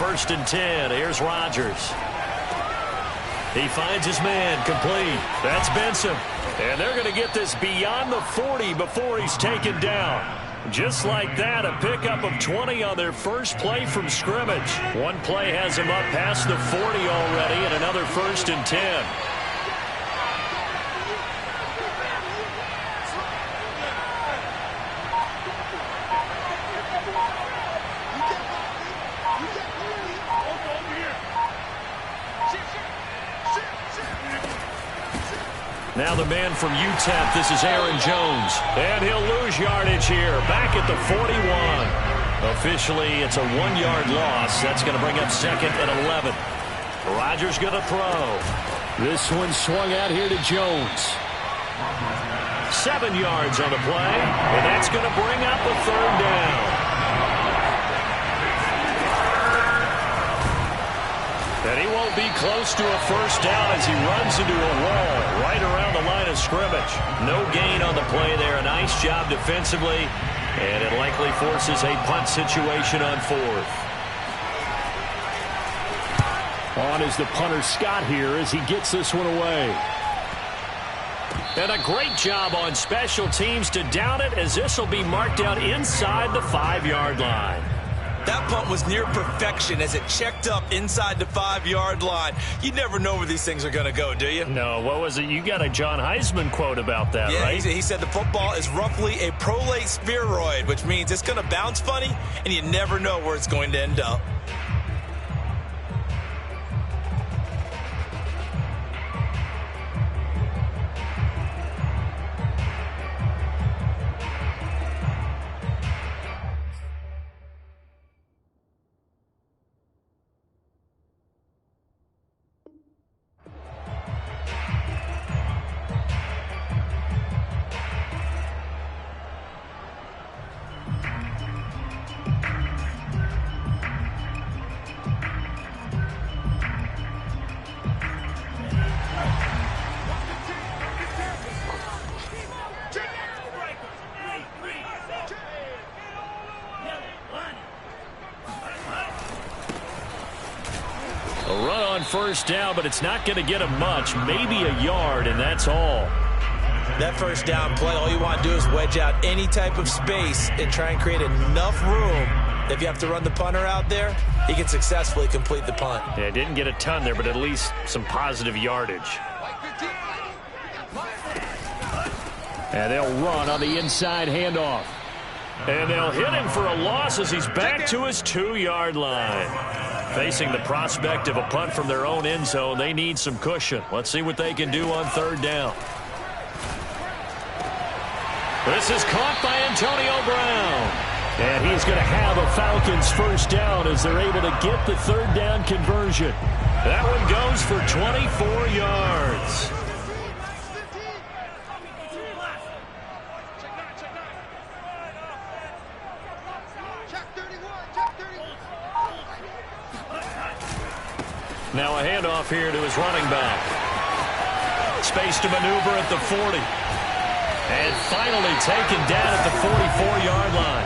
first and 10. Here's Rodgers. He finds his man, complete. That's Benson. And they're going to get this beyond the 40 before he's taken down. Just like that, a pickup of 20 on their first play from scrimmage. One play has him up past the 40 already, and another first and 10. Now the man from UTEP, this is Aaron Jones. And he'll lose yardage here, back at the 41. Officially, it's a 1-yard loss. That's going to bring up second and 11. Rodgers going to throw. This one swung out here to Jones. 7 yards on the play, and that's going to bring up a third down. And he won't be close to a first down as he runs into a wall right around the line of scrimmage. No gain on the play there. A nice job defensively, and it likely forces a punt situation on fourth. On is the punter Scott here as he gets this one away. And a great job on special teams to down it, as this will be marked out inside the 5-yard line. That punt was near perfection as it checked up inside the 5-yard line. You never know where these things are going to go, do you? No, what was it? You got a John Heisman quote about that, right? Yeah, he said the football is roughly a prolate spheroid, which means it's going to bounce funny, and you never know where it's going to end up. First down, but it's not going to get him much, maybe a yard, and that's all. That first down play, all you want to do is wedge out any type of space and try and create enough room. If you have to run the punter out there, he can successfully complete the punt. Yeah, didn't get a ton there, but at least some positive yardage. And they'll run on the inside handoff. And they'll hit him for a loss as he's back to his 2-yard line. Facing the prospect of a punt from their own end zone, they need some cushion. Let's see what they can do on third down. This is caught by Antonio Brown. And he's going to have a Falcons first down as they're able to get the third down conversion. That one goes for 24 yards. Now a handoff here to his running back. Space to maneuver at the 40. And finally taken down at the 44-yard line.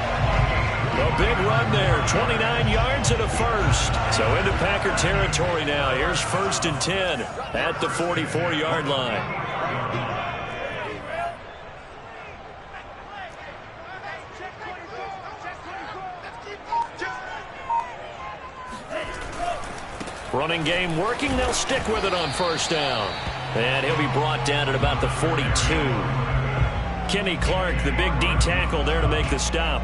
A big run there, 29 yards and a first. So into Packer territory now. Here's first and 10 at the 44-yard line. Running game working. They'll stick with it on first down. And he'll be brought down at about the 42. Kenny Clark, the big D tackle there to make the stop.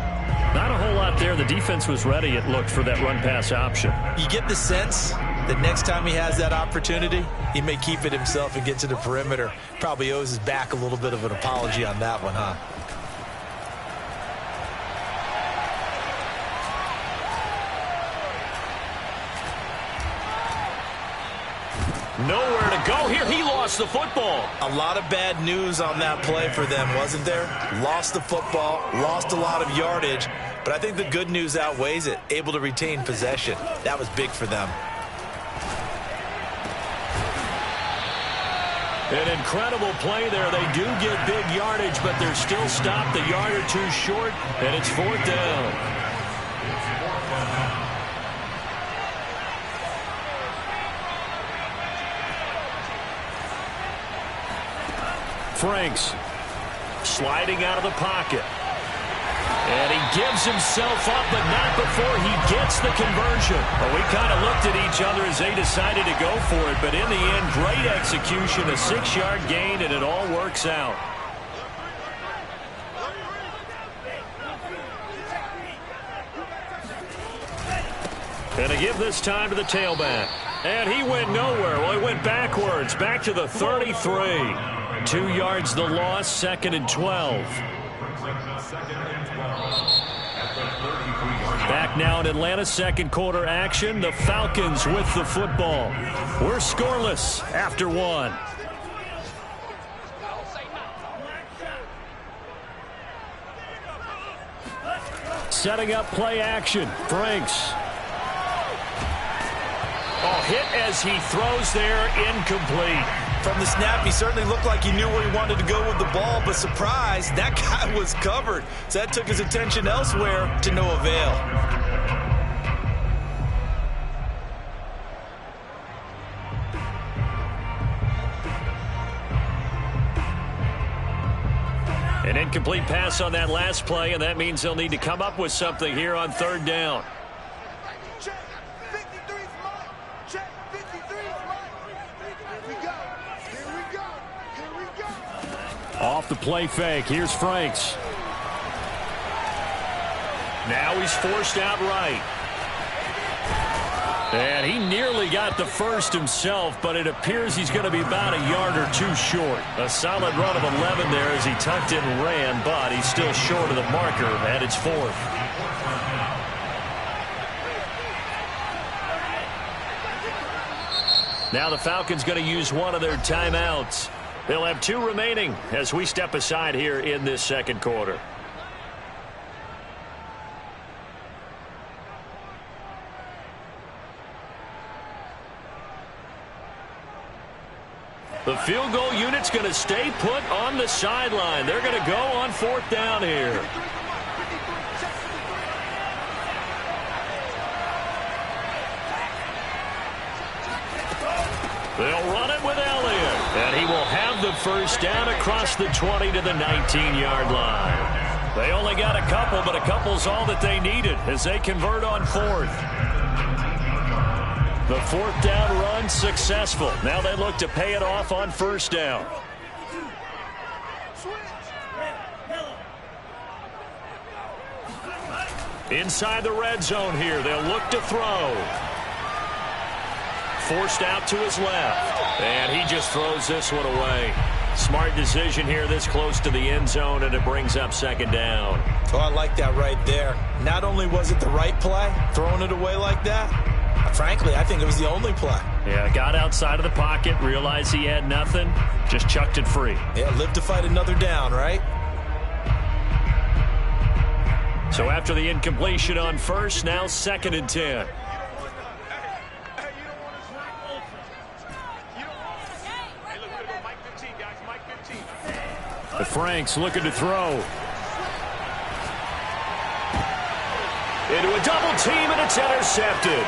Not a whole lot there. The defense was ready, it looked, for that run-pass option. You get the sense that next time he has that opportunity, he may keep it himself and get to the perimeter. Probably owes his back a little bit of an apology on that one, huh? Nowhere to go here. He lost the football. A lot of bad news on that play for them, wasn't there? Lost the football, lost a lot of yardage, but I think the good news outweighs it. Able to retain possession. That was big for them. An incredible play there. They do get big yardage, but they're still stopped a yard or two short, and it's fourth down. Franks. Sliding out of the pocket. And he gives himself up, but not before he gets the conversion. Well, we kind of looked at each other as they decided to go for it, but in the end, great execution, a 6-yard gain, and it all works out. Gonna give this time to the tailback. And he went nowhere. Well, he went backwards, back to the 33. 2 yards the loss, 2nd and 12. Back now in Atlanta, second quarter action. The Falcons with the football. We're scoreless after 1. Setting up play action. Franks. Oh, hit as he throws there, incomplete. From the snap, he certainly looked like he knew where he wanted to go with the ball, but surprise, that guy was covered. So that took his attention elsewhere to no avail. An incomplete pass on that last play, and that means they'll need to come up with something here on 3rd down. Off the play fake. Here's Franks. Now he's forced out right. And he nearly got the first himself, but it appears he's going to be about a yard or 2 short. A solid run of 11 there as he tucked in and ran, but he's still short of the marker, and it's 4th. Now the Falcons going to use one of their timeouts. They'll have 2 remaining as we step aside here in this second quarter. The field goal unit's going to stay put on the sideline. They're going to go on 4th down here. They'll run it with Elliott. And he will have the first down across the 20 to the 19-yard line. They only got a couple, but a couple's all that they needed as they convert on 4th. The 4th down run successful. Now they look to pay it off on 1st down. Inside the red zone here. They'll look to throw. Forced out to his left. And he just throws this one away. Smart decision here this close to the end zone, and it brings up 2nd down. Oh, I like that right there. Not only was it the right play, throwing it away like that, frankly, I think it was the only play. Yeah, got outside of the pocket, realized he had nothing, just chucked it free. Yeah, live to fight another down, right? So after the incompletion on 1st, now 2nd and 10. The Franks looking to throw. Into a double team, and it's intercepted.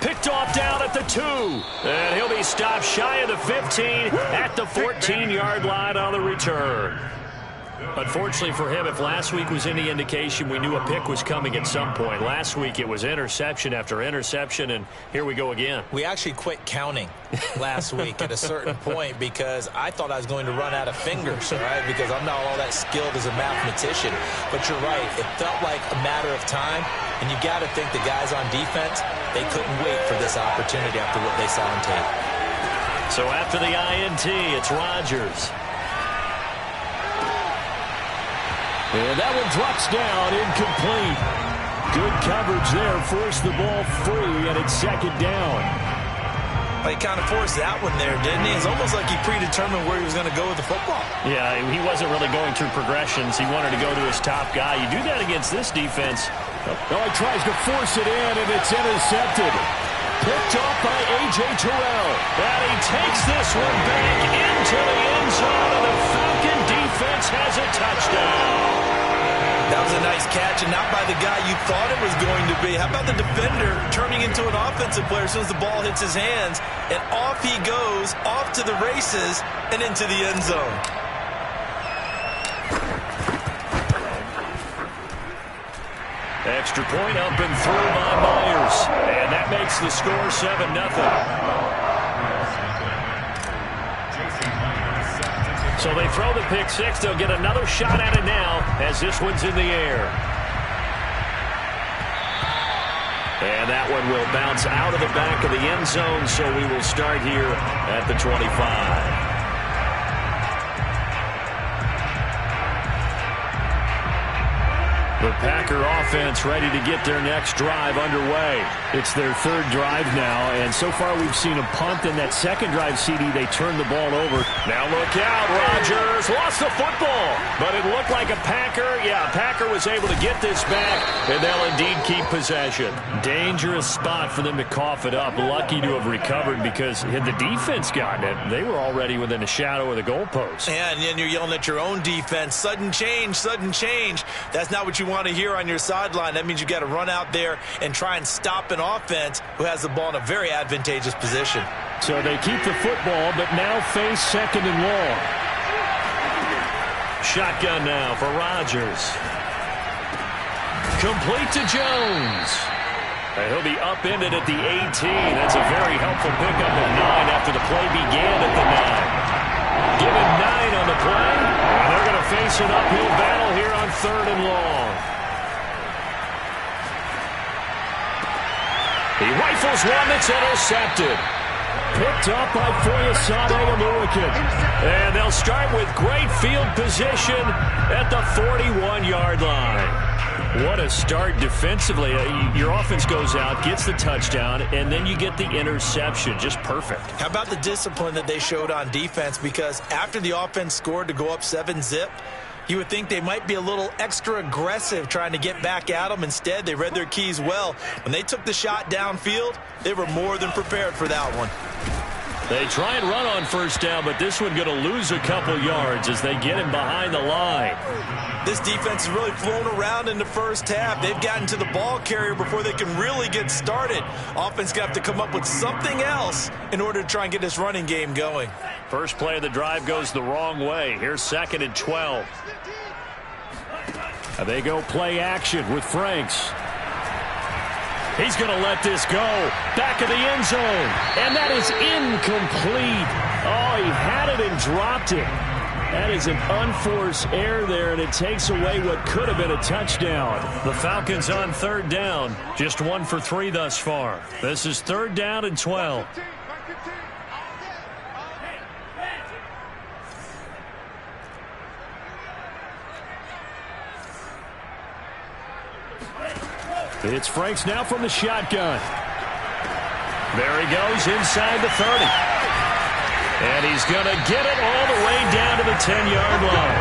Picked off down at the 2. And he'll be stopped shy of the 15 at the 14-yard line on the return. Unfortunately for him, if last week was any indication, we knew a pick was coming at some point. Last week it was interception after interception, and here we go again. We actually quit counting last week at a certain point because I thought I was going to run out of fingers, right? Because I'm not all that skilled as a mathematician. But you're right. It felt like a matter of time, and you got to think the guys on defense, they couldn't wait for this opportunity after what they saw on tape. So after the INT, it's Rodgers. And that one drops down, incomplete. Good coverage there, forced the ball free, and it's 2nd down. Well, he kind of forced that one there, didn't he? It's almost like he predetermined where he was going to go with the football. Yeah, he wasn't really going through progressions. He wanted to go to his top guy. You do that against this defense. Oh, he tries to force it in, and it's intercepted. Picked off by A.J. Terrell. And he takes this one back into the end zone, and the Falcon defense has a touchdown. That was a nice catch, and not by the guy you thought it was going to be. How about the defender turning into an offensive player as soon as the ball hits his hands, and off he goes, off to the races, and into the end zone. Extra point up and through by Myers. And that makes the score 7-0. So they throw the pick six. They'll get another shot at it now as this one's in the air. And that one will bounce out of the back of the end zone, so we will start here at the 25. The Packer offense ready to get their next drive underway. It's their third drive now, and so far we've seen a punt. In that second drive, CD, they turned the ball over. Now look out, Rodgers lost the football, but it looked like a Packer. Yeah, Packer was able to get this back, and they'll indeed keep possession. Dangerous spot for them to cough it up. Lucky to have recovered because had the defense gotten it, they were already within a shadow of the goalpost. Yeah, and then you're yelling at your own defense. Sudden change, sudden change. That's not what you want to hear on your sideline. That means you got to run out there and try and stop an offense who has the ball in a very advantageous position. So they keep the football, but now face second and long. Shotgun now for Rodgers. Complete to Jones. And he'll be upended at the 18. That's a very helpful pickup of 9 after the play began at the 9. Give him 9 on the play, and they're going to face an uphill battle here on third and long. He rifles one that's intercepted. Picked up by Foyesade Oluokun. And they'll start with great field position at the 41-yard line. What a start defensively. Your offense goes out, gets the touchdown, and then you get the interception. Just perfect. How about the discipline that they showed on defense? Because after the offense scored to go up 7-zip, you would think they might be a little extra aggressive trying to get back at them. Instead, they read their keys well. When they took the shot downfield, they were more than prepared for that one. They try and run on first down, but this one going to lose a couple yards as they get him behind the line. This defense has really flown around in the first half. They've gotten to the ball carrier before they can really get started. Offense got to come up with something else in order to try and get this running game going. First play of the drive goes the wrong way. Here's 2nd and 12. They go play action with Franks. He's going to let this go. Back of the end zone. And that is incomplete. Oh, he had it and dropped it. That is an unforced error there, and it takes away what could have been a touchdown. The Falcons on third down. Just 1 for 3 thus far. This is 3rd down and 12. It's Franks now from the shotgun. There he goes inside the 30. And he's going to get it all the way down to the 10-yard line.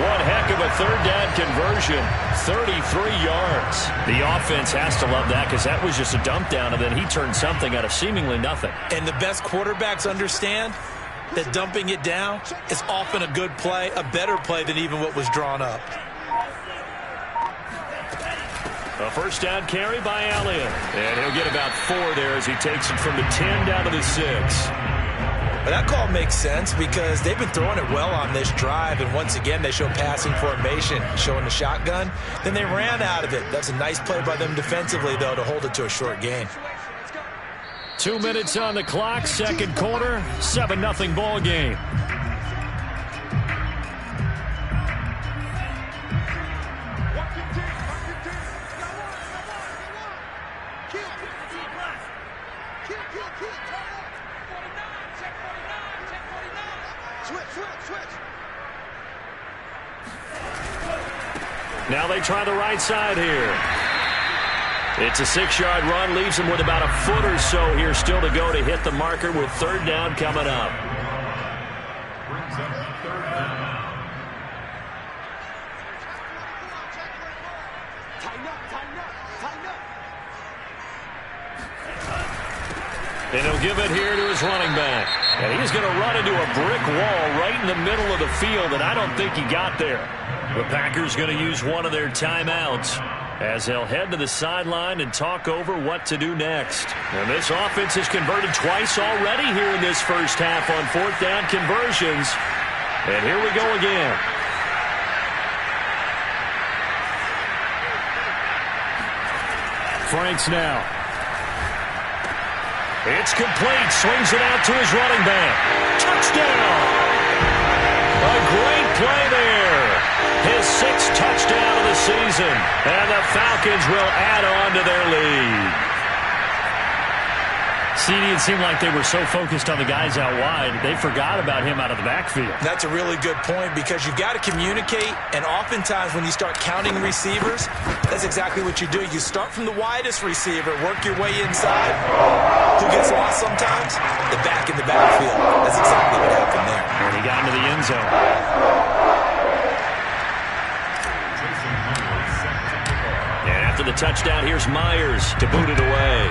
One heck of a third down conversion, 33 yards. The offense has to love that because that was just a dump down, and then he turned something out of seemingly nothing. And the best quarterbacks understand that dumping it down is often a good play, a better play than even what was drawn up. A first down carry by Elliott. And he'll get about 4 there as he takes it from the 10 down to the 6. But that call makes sense because they've been throwing it well on this drive, and once again they show passing formation, showing the shotgun. Then they ran out of it. That's a nice play by them defensively, though, to hold it to a short gain. 2 minutes on the clock, second quarter, 7-0 ball game. Now they try the right side here. It's a 6-yard run, leaves him with about a foot or so here still to go to hit the marker with third down coming up. And he'll give it here to his running back. And he's going to run into a brick wall right in the middle of the field, and I don't think he got there. The Packers going to use one of their timeouts as they'll head to the sideline and talk over what to do next. And this offense has converted twice already here in this first half on fourth down conversions. And here we go again. Franks now. It's complete. Swings it out to his running back. Touchdown! A great play there. His 6th touchdown of the season. And the Falcons will add on to their lead. CD, it seemed like they were so focused on the guys out wide, they forgot about him out of the backfield. That's a really good point because you've got to communicate, and oftentimes when you start counting receivers, that's exactly what you do. You start from the widest receiver, work your way inside. Who gets lost sometimes? The back in the backfield. That's exactly what happened there. And he got into the end zone. And after the touchdown, here's Myers to boot it away.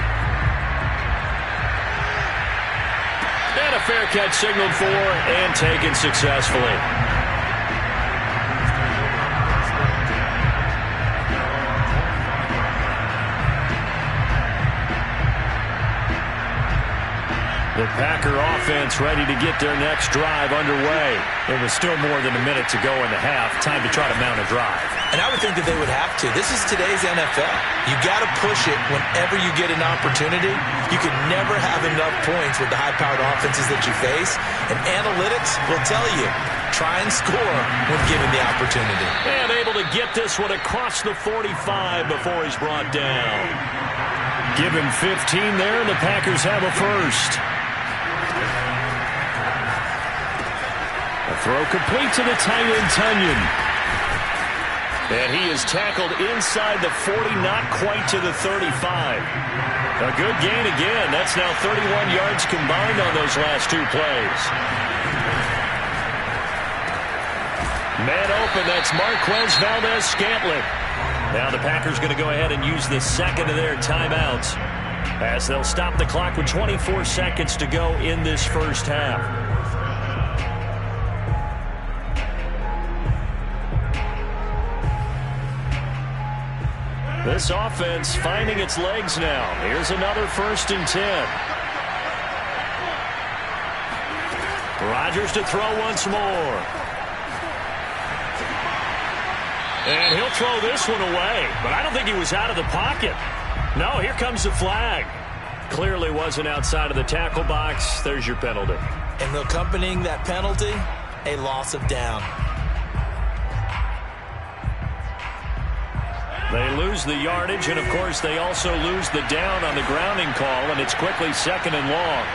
And a fair catch signaled for and taken successfully. The Packer offense ready to get their next drive underway. It was still more than a minute to go in the half. Time to try to mount a drive. And I would think that they would have to. This is today's NFL. You got to push it whenever you get an opportunity. You can never have enough points with the high-powered offenses that you face. And analytics will tell you, try and score when given the opportunity. And able to get this one across the 45 before he's brought down. Give him 15 there, and the Packers have a first. A throw complete to the tight end, Tunyon. And he is tackled inside the 40, not quite to the 35. A good gain again. That's now 31 yards combined on those last 2 plays. Man open, that's Marquez Valdez-Scantling. Now the Packers going to go ahead and use the second of their timeouts as they'll stop the clock with 24 seconds to go in this first half. This offense finding its legs now. Here's another 1st and 10. Rodgers to throw once more. And he'll throw this one away. But I don't think he was out of the pocket. No, here comes the flag. Clearly wasn't outside of the tackle box. There's your penalty. And accompanying that penalty, a loss of down. They lose the yardage, and, of course, they also lose the down on the grounding call, and it's quickly 2nd and long.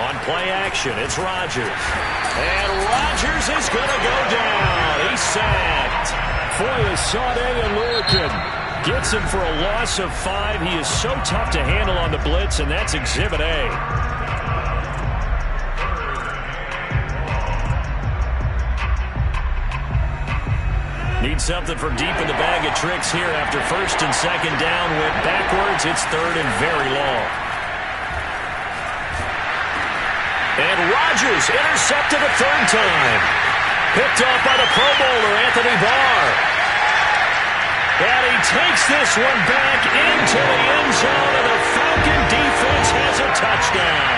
On play action, it's Rodgers. And Rodgers is going to go down. He's sacked. Foyesade and Lurican gets him for a loss of 5. He is so tough to handle on the blitz, and that's Exhibit A. Need something from deep in the bag of tricks here after 1st and 2nd down. Went backwards. It's 3rd and very long. And Rodgers intercepted a 3rd time. Picked off by the Pro Bowler, Anthony Barr. And he takes this one back into the end zone, and the Falcon defense has a touchdown.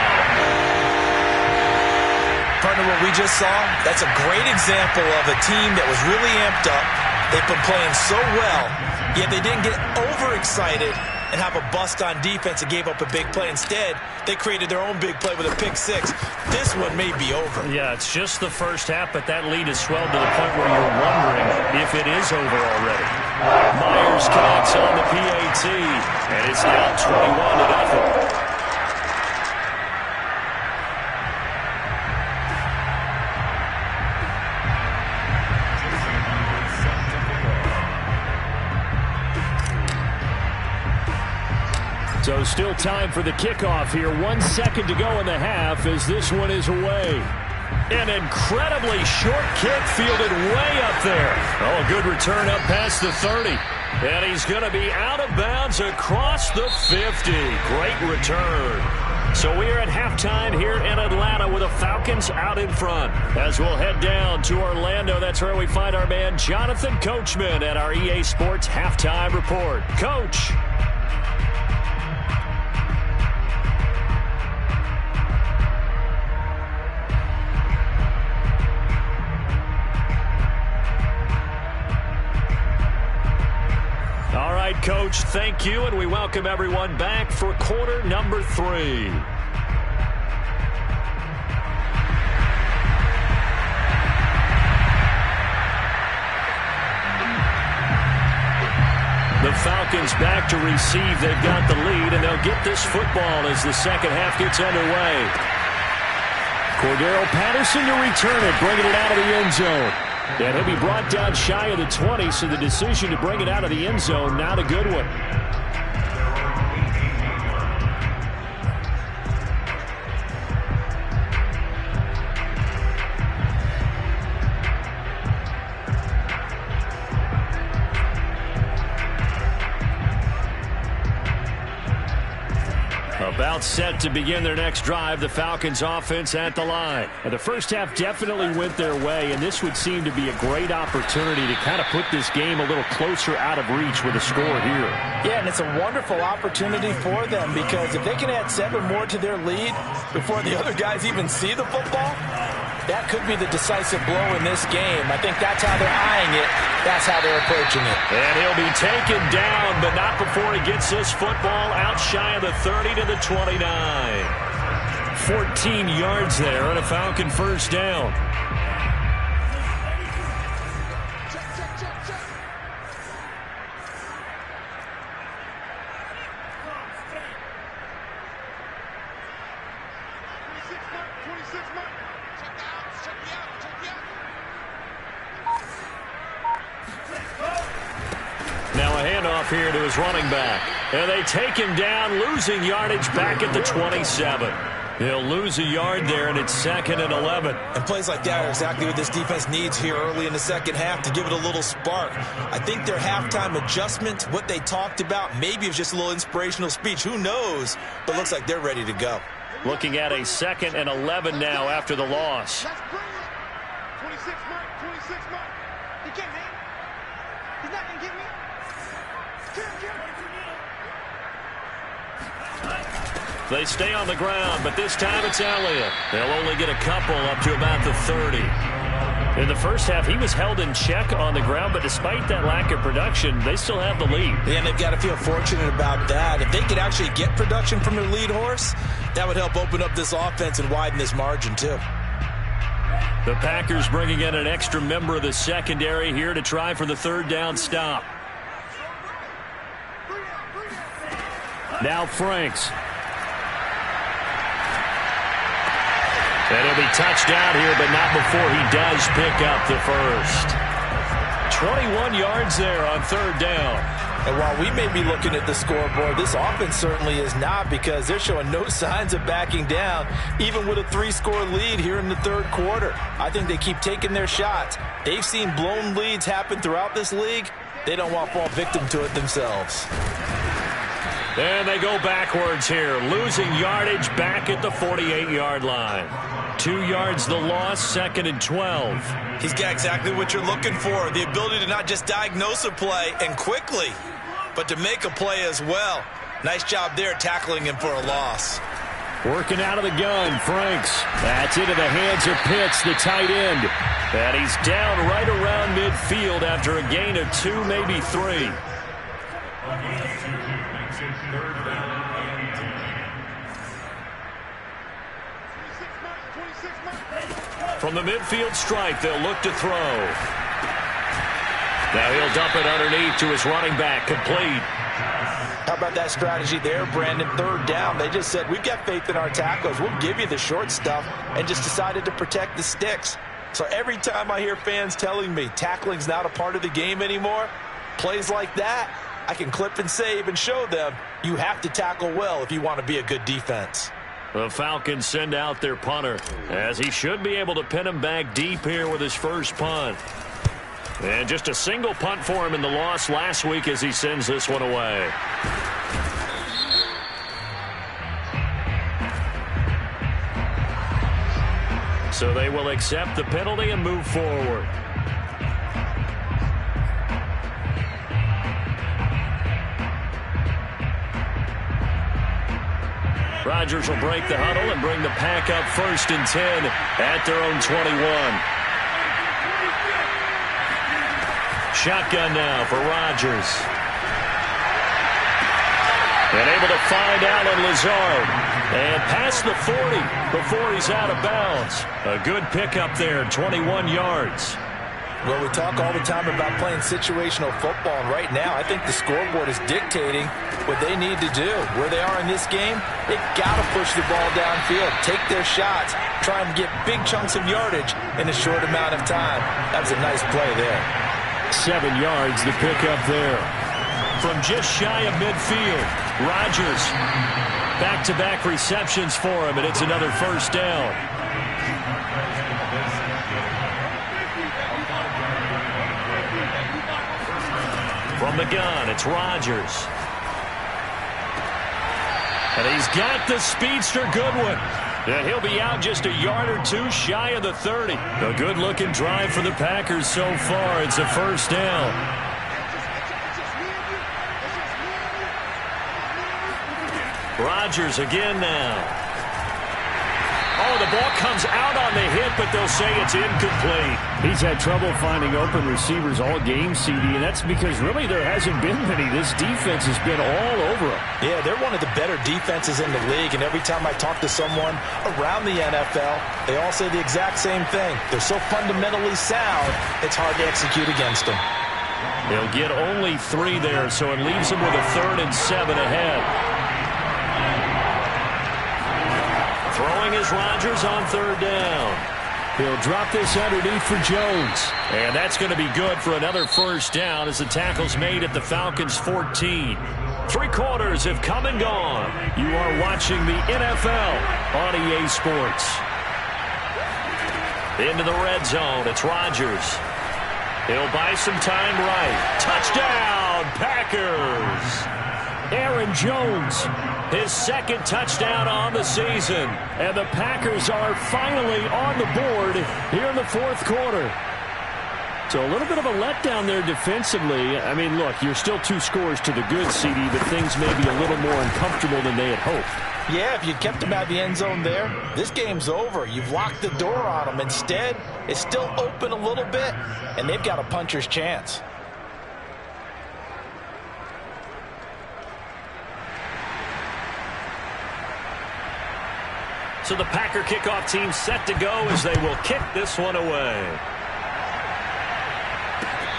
Partner, what we just saw, that's a great example of a team that was really amped up. They've been playing so well, yet they didn't get overexcited and have a bust on defense and gave up a big play. Instead, they created their own big play with a pick 6. This one may be over. Yeah, it's just the first half, but that lead has swelled to the point where you're wondering if it is over already. Myers connects on the PAT, and it's now 21-0. So still time for the kickoff here. 1 second to go in the half as this one is away. An incredibly short kick fielded way up there. Oh, a good return up past the 30. And he's going to be out of bounds across the 50. Great return. So we are at halftime here in Atlanta with the Falcons out in front. As we'll head down to Orlando, that's where we find our man Jonathan Coachman at our EA Sports Halftime Report. Coach. Coach. Thank you, and we welcome everyone back for quarter number 3. The Falcons back to receive. They've got the lead, and they'll get this football as the second half gets underway. Cordero Patterson to return it, bringing it out of the end zone. And he'll be brought down shy of the 20, so the decision to bring it out of the end zone, not a good one. About set to begin their next drive, the Falcons offense at the line. And the first half definitely went their way, and this would seem to be a great opportunity to kind of put this game a little closer out of reach with a score here. Yeah, and it's a wonderful opportunity for them because if they can add 7 more to their lead before the other guys even see the football, that could be the decisive blow in this game. I think that's how they're eyeing it. That's how they're approaching it. And he'll be taken down, but not before he gets this football out shy of the 30 to the 29. 14 yards there and a Falcon first down. Here to his running back. And they take him down, losing yardage back at the 27. He'll lose a yard there, and it's 2nd and 11. And plays like that are exactly what this defense needs here early in the second half to give it a little spark. I think their halftime adjustment, what they talked about, maybe it's just a little inspirational speech. Who knows? But looks like they're ready to go. Looking at a 2nd and 11 now after the loss. That's brilliant. 26 mark, 26 mark. He can't hang. He's not going to get me. They stay on the ground, but this time it's Elliott. They'll only get a couple up to about the 30. In the first half, he was held in check on the ground, but despite that lack of production, they still have the lead. And they've got to feel fortunate about that. If they could actually get production from their lead horse, that would help open up this offense and widen this margin too. The Packers bringing in an extra member of the secondary here to try for the 3rd down stop. Now Franks. And he'll be touched down here, but not before he does pick up the first. 21 yards there on 3rd down. And while we may be looking at the scoreboard, this offense certainly is not because they're showing no signs of backing down, even with a 3-score lead here in the 3rd quarter. I think they keep taking their shots. They've seen blown leads happen throughout this league. They don't want to fall victim to it themselves. And they go backwards here, losing yardage back at the 48-yard line. 2 yards the loss, 2nd and 12. He's got exactly what you're looking for, the ability to not just diagnose a play and quickly, but to make a play as well. Nice job there tackling him for a loss. Working out of the gun, Franks. That's into the hands of Pitts, the tight end. And he's down right around midfield after a gain of 2, maybe 3. From the midfield stripe, they'll look to throw. Now he'll dump it underneath to his running back, complete. How about that strategy there, Brandon? 3rd down. They just said, we've got faith in our tacklers. We'll give you the short stuff, and just decided to protect the sticks. So every time I hear fans telling me tackling's not a part of the game anymore, plays like that, I can clip and save and show them you have to tackle well if you want to be a good defense. The Falcons send out their punter, as he should be able to pin him back deep here with his first punt. And just a single punt for him in the loss last week as he sends this one away. So they will accept the penalty and move forward. Rodgers will break the huddle and bring the Pack up 1st and 10 at their own 21. Shotgun now for Rodgers. And able to find Allen Lazard. And past the 40 before he's out of bounds. A good pickup there, 21 yards. Well, we talk all the time about playing situational football, and right now I think the scoreboard is dictating what they need to do. Where they are in this game, they got to push the ball downfield, take their shots, try and get big chunks of yardage in a short amount of time. That was a nice play there. 7 yards to pick up there. From just shy of midfield, Rodgers, back-to-back receptions for him, and it's another first down. From the gun, it's Rodgers. And he's got the speedster Goodwin. And he'll be out just a yard or two shy of the 30. A good-looking drive for the Packers so far. It's a first down. Rodgers again now. Oh, the ball comes out on the hit, but they'll say it's incomplete. He's had trouble finding open receivers all game, CD, and that's because really there hasn't been many. This defense has been all over him. Yeah, they're one of the better defenses in the league, and every time I talk to someone around the NFL, they all say the exact same thing. They're so fundamentally sound, it's hard to execute against them. They'll get only 3 there, so it leaves them with a 3rd and 7 ahead. Throwing is Rodgers on 3rd down. He'll drop this underneath for Jones. And that's going to be good for another first down as the tackle's made at the Falcons' 14. 3 quarters have come and gone. You are watching the NFL on EA Sports. Into the red zone, it's Rodgers. He'll buy some time right. Touchdown, Packers! Aaron Jones, his 2nd touchdown on the season. And the Packers are finally on the board here in the 4th quarter. So a little bit of a letdown there defensively. I mean, look, you're still 2 scores to the good, CD, but things may be a little more uncomfortable than they had hoped. Yeah, if you kept them out of the end zone there, this game's over. You've locked the door on them. Instead, it's still open a little bit, and they've got a puncher's chance. So the Packer kickoff team set to go as they will kick this one away.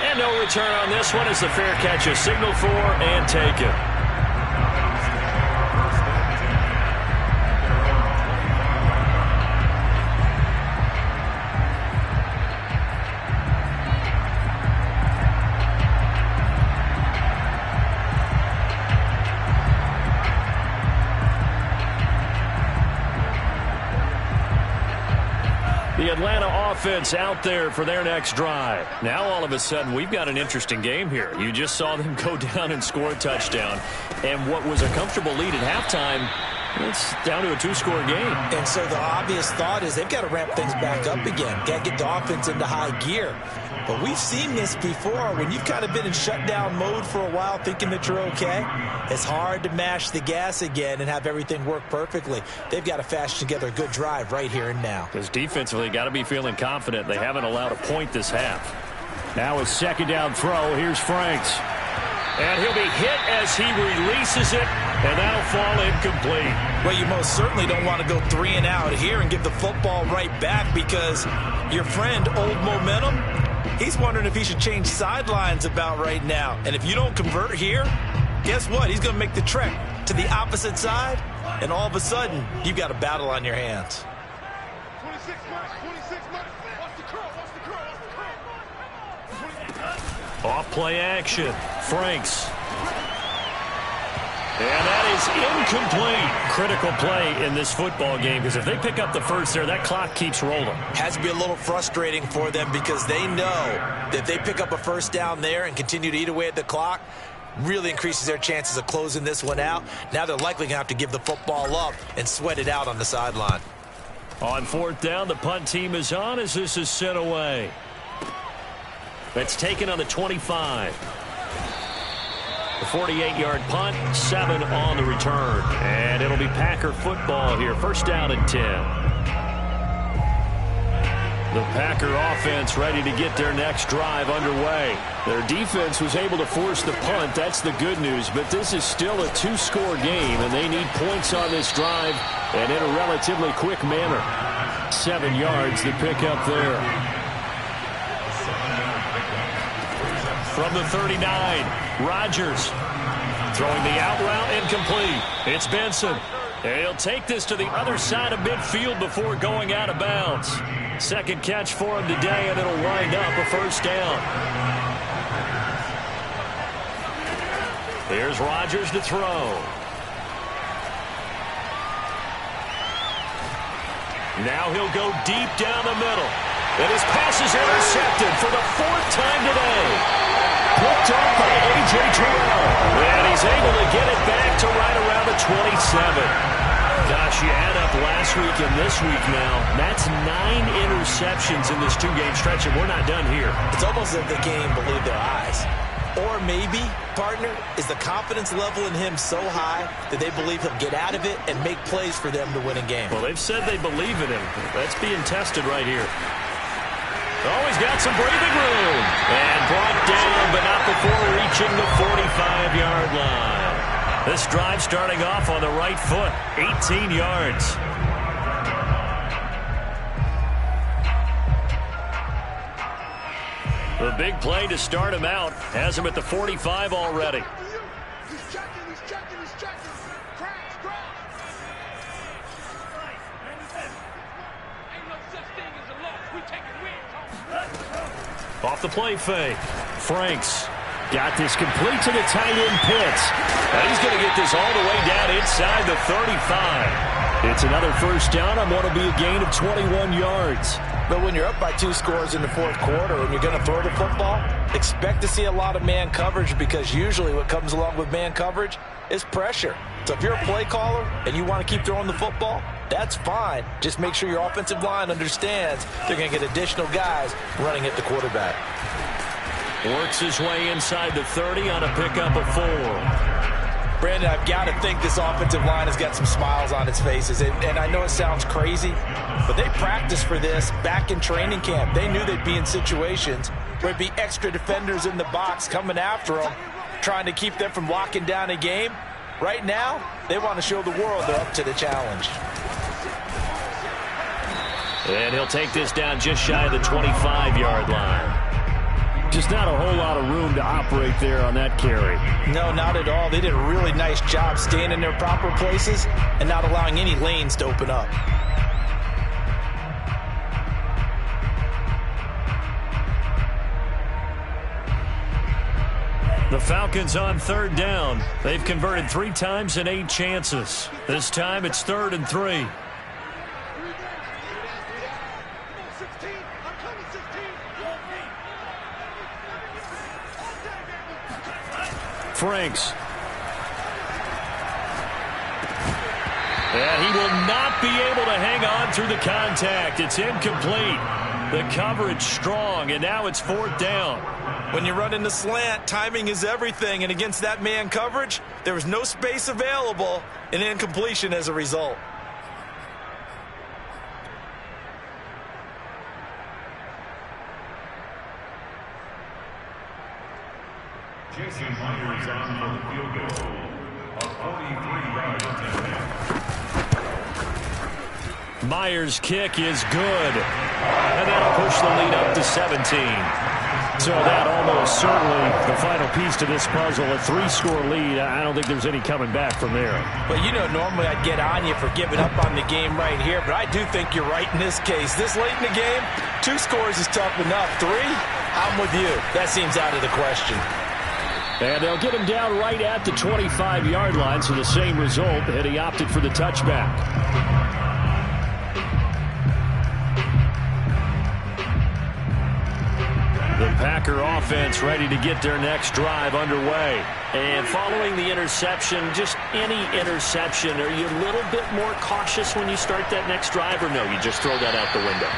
And no return on this one as the fair catch is signaled for and taken. The Atlanta offense out there for their next drive. Now all of a sudden we've got an interesting game here. You just saw them go down and score a touchdown. And what was a comfortable lead at halftime, it's down to a 2-score game. And so the obvious thought is they've got to ramp things back up again. Got to get the offense into high gear. But we've seen this before. When you've kind of been in shutdown mode for a while thinking that you're okay, it's hard to mash the gas again and have everything work perfectly. They've got to fashion together a good drive right here and now. Because defensively, got to be feeling confident. They haven't allowed a point this half. Now a 2nd down throw. Here's Franks. And he'll be hit as he releases it, and that'll fall incomplete. Well, you most certainly don't want to go 3 and out here and give the football right back because your friend, Old Momentum, he's wondering if he should change sidelines about right now. And if you don't convert here, guess what? He's going to make the trek to the opposite side, and all of a sudden, you've got a battle on your hands. 26 months. Watch the curl. Off-play action. Franks. And that is incomplete. Critical play in this football game because if they pick up the first there, that clock keeps rolling. Has to be a little frustrating for them because they know that if they pick up a first down there and continue to eat away at the clock, really increases their chances of closing this one out. Now they're likely going to have to give the football up and sweat it out on the sideline. On 4th down, the punt team is on as this is sent away. That's taken on the 25. The 48-yard punt, 7 on the return. And it'll be Packer football here. First down and 10. The Packer offense ready to get their next drive underway. Their defense was able to force the punt. That's the good news. But this is still a two-score game, and they need points on this drive and in a relatively quick manner. 7 yards, the pickup there. From the 39, Rodgers throwing the out route incomplete. It's Benson. And he'll take this to the other side of midfield before going out of bounds. Second catch for him today, and it'll wind up a first down. Here's Rodgers to throw. Now he'll go deep down the middle. And his pass is intercepted for the 4th time today. Picked up by A.J. Terrell. And he's able to get it back to right around the 27. Gosh, you add up last week and this week now. That's 9 interceptions in this 2-game stretch, and we're not done here. It's almost as if the game believed their eyes. Or maybe, partner, is the confidence level in him so high that they believe he'll get out of it and make plays for them to win a game. Well, they've said they believe in him. That's being tested right here. Oh, he's got some breathing room. And brought down, but not before reaching the 45-yard line. This drive starting off on the right foot, 18 yards. The big play to start him out has him at the 45 already. He's checking. Crash. Ain't no such thing as a loss. We taking wins. Off the play fake. Franks got this complete to the tight end Pitts. And he's going to get this all the way down inside the 35. It's another first down on what will be a gain of 21 yards. But when you're up by 2 scores in the 4th quarter and you're going to throw the football, expect to see a lot of man coverage, because usually what comes along with man coverage is pressure. So if you're a play caller and you want to keep throwing the football, that's fine. Just make sure your offensive line understands they're going to get additional guys running at the quarterback. Works his way inside the 30 on a pickup of 4. Brandon, I've got to think this offensive line has got some smiles on its faces. And I know it sounds crazy, but they practiced for this back in training camp. They knew they'd be in situations where there'd be extra defenders in the box coming after them, trying to keep them from locking down a game. Right now, they want to show the world they're up to the challenge. And he'll take this down just shy of the 25-yard line. Just not a whole lot of room to operate there on that carry. No, not at all. They did a really nice job staying in their proper places and not allowing any lanes to open up. The Falcons on 3rd down. They've converted 3 times in 8 chances. This time it's 3rd and 3. Franks. And he will not be able to hang on through the contact. It's incomplete. The coverage strong, and now it's 4th down. When you run in the slant, timing is everything, and against that man coverage, there was no space available, and incompletion as a result. Jason Myers on for the field goal. A 43-yard attempt. Myers' kick is good. And that'll push the lead up to 17. So that almost certainly the final piece to this puzzle. A 3-score lead. I don't think there's any coming back from there. Well, you know, normally I'd get on you for giving up on the game right here, but I do think you're right in this case. This late in the game, 2 scores is tough enough. 3, I'm with you. That seems out of the question. And they'll get him down right at the 25-yard line, so the same result, and he opted for the touchback. The Packer offense ready to get their next drive underway. And following the interception, just any interception, are you a little bit more cautious when you start that next drive, or no, you just throw that out the window?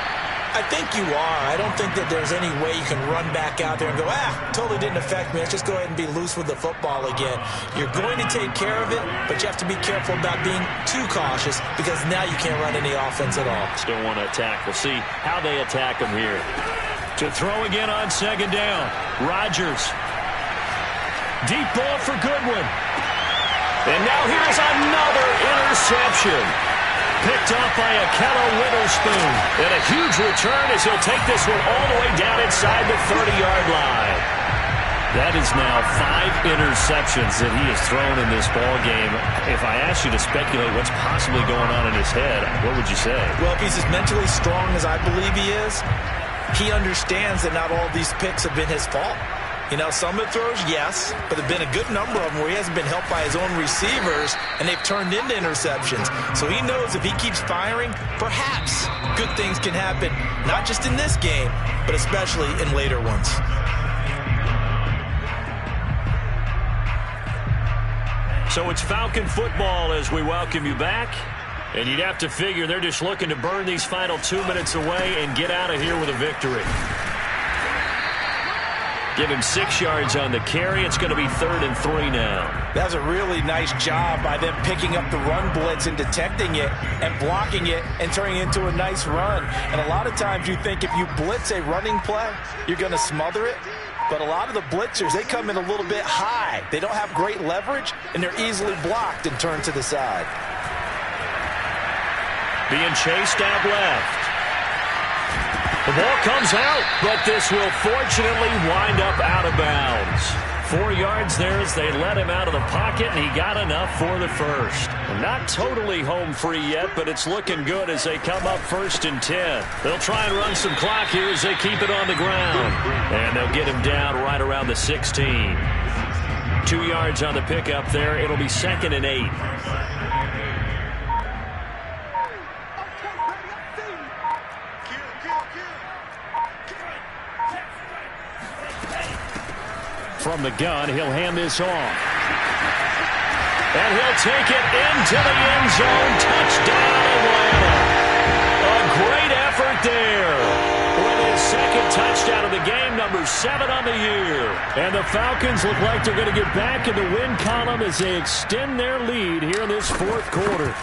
I think you are. I don't think that there's any way you can run back out there and go, totally didn't affect me. Let's just go ahead and be loose with the football again. You're going to take care of it, but you have to be careful about being too cautious because now you can't run any offense at all. Still want to attack. We'll see how they attack him here. To throw again on second down. Rodgers. Deep ball for Goodwin. And now here's another interception. Picked off by Ahkello Witherspoon. And a huge return as he'll take this one all the way down inside the 30-yard line. That is now 5 interceptions that he has thrown in this ball game. If I asked you to speculate what's possibly going on in his head, what would you say? Well, if he's as mentally strong as I believe he is, he understands that not all these picks have been his fault. You know, some of the throws, yes, but there have been a good number of them where he hasn't been helped by his own receivers, and they've turned into interceptions. So he knows if he keeps firing, perhaps good things can happen, not just in this game, but especially in later ones. So it's Falcon football as we welcome you back. And you'd have to figure they're just looking to burn these final 2 minutes away and get out of here with a victory. Give him 6 yards on the carry. It's going to be 3rd and 3 now. That was a really nice job by them picking up the run blitz and detecting it and blocking it and turning it into a nice run. And a lot of times you think if you blitz a running play, you're going to smother it. But a lot of the blitzers, they come in a little bit high. They don't have great leverage, and they're easily blocked and turned to the side. Being chased out left. The ball comes out, but this will fortunately wind up out of bounds. 4 yards there as they let him out of the pocket, and he got enough for the first. Not totally home free yet, but it's looking good as they come up 1st and 10. They'll try and run some clock here as they keep it on the ground. And they'll get him down right around the 16. 2 yards on the pickup there. It'll be 2nd and 8. From the gun, he'll hand this off. And he'll take it into the end zone. Touchdown, Atlanta. A great effort there. With his 2nd touchdown of the game, number 7 on the year. And the Falcons look like they're going to get back in the win column as they extend their lead here in this 4th quarter.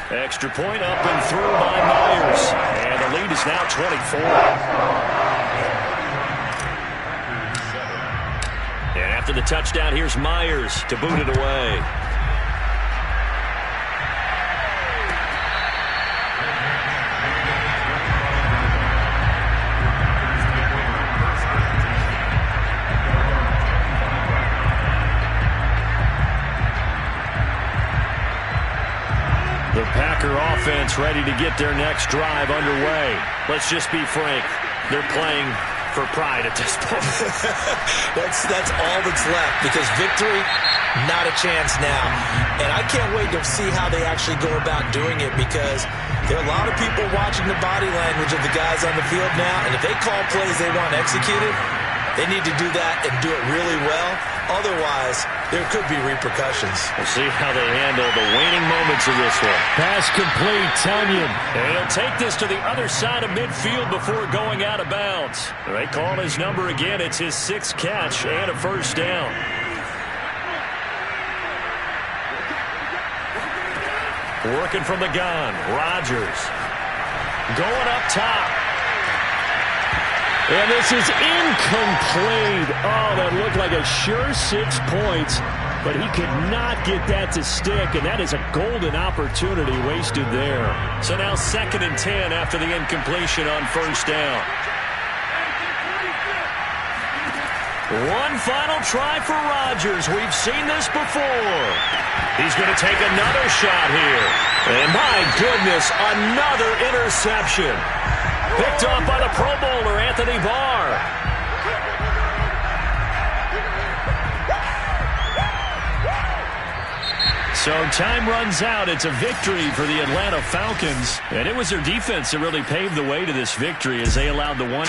Extra point up and through by Myers. And the lead is now 24. After the touchdown, here's Myers to boot it away. The Packer offense ready to get their next drive underway. Let's just be frank. They're playing for pride at this point. That's all that's left because victory, not a chance now. And I can't wait to see how they actually go about doing it because there are a lot of people watching the body language of the guys on the field now, and if they call plays they want executed, they need to do that and do it really well. Otherwise, there could be repercussions. We'll see how they handle the waning moments of this one. Pass complete, Tonyan. And he'll take this to the other side of midfield before going out of bounds. They call his number again. It's his 6th catch and a 1st down. Working from the gun, Rodgers. Going up top. And this is incomplete. Oh, that looked like a sure 6 points, but he could not get that to stick, and that is a golden opportunity wasted there. So now 2nd and 10 after the incompletion on 1st down. One final try for Rodgers. We've seen this before. He's going to take another shot here. And my goodness, another interception. Picked off by the Pro Bowler, Anthony Barr. So time runs out. It's a victory for the Atlanta Falcons. And it was their defense that really paved the way to this victory as they allowed the one.